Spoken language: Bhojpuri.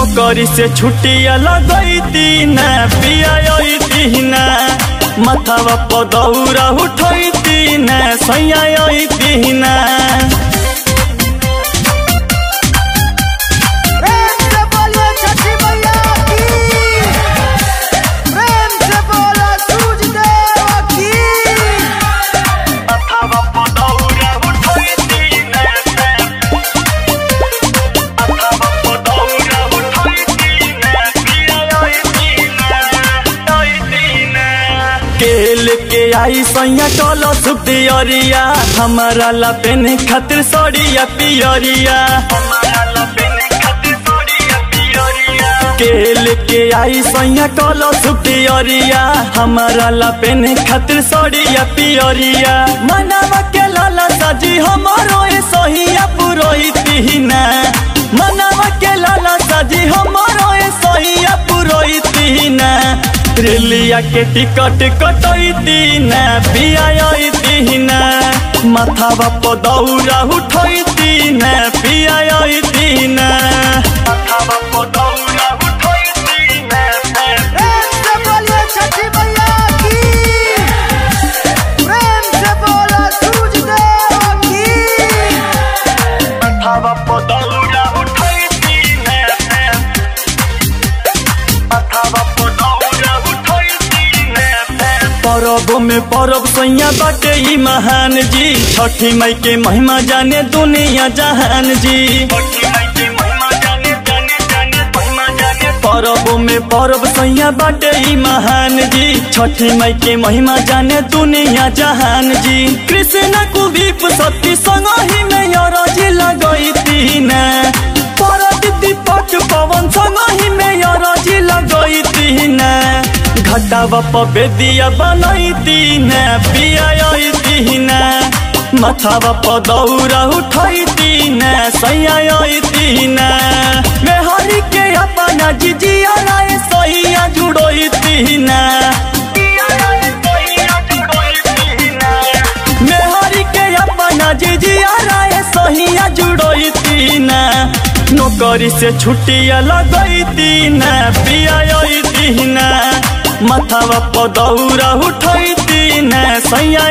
नौकरी से छुट्टिया लगैती ना पिया ना मथावा पदौरा उठैती ना सैया ना। केल के आई सैया टोलो सुपियरिया हमारा लपेन खातिर सड़िया पियरिया। केल के आई सैया टोलो सुपियरिया हमारा लपेन खातिर सड़िया पियरिया। मनवा के लाला साजी हमारो सहिया पुरोहिती ना मनवा के लाला साजी हमारो सहिया पुरोहिती ना। रेलिया के टिकट कटैती ना पिया ना मथावा पदौरा उठैती ना पिया ना। मथावा पदौरा उठैती ना प्रेम से बोलिए छठी मैया की प्रेम से बोलो सूरज देव की। मथावा पदौरा उठैती ना मथावा परब में परब सैया बाटे ई महान जी छठी मई के महिमा जाने दुनिया जहान जी। परब में परब सैया बाटे ई महान जी छठी मई के महिमा जाने दुनिया जहान जी। कृष्ण कुलदीप सती संग ही में यरजी लगैती ना परद दीपक पवन संग ही में यरजी लगैती ना। घटावा पबेदिया बनैती ना पिया ना मथावा पदौरा उठैती ना सैया ना। मेहरी के अपना जिजिया राय सैया जुड़ैती ना मेहरी के अपना जिजिया राय सैया जुड़ैती ना। नौकरी से छुट्टिया लगैती ना पिया ना मथावा पदौरा उठैती ना सैया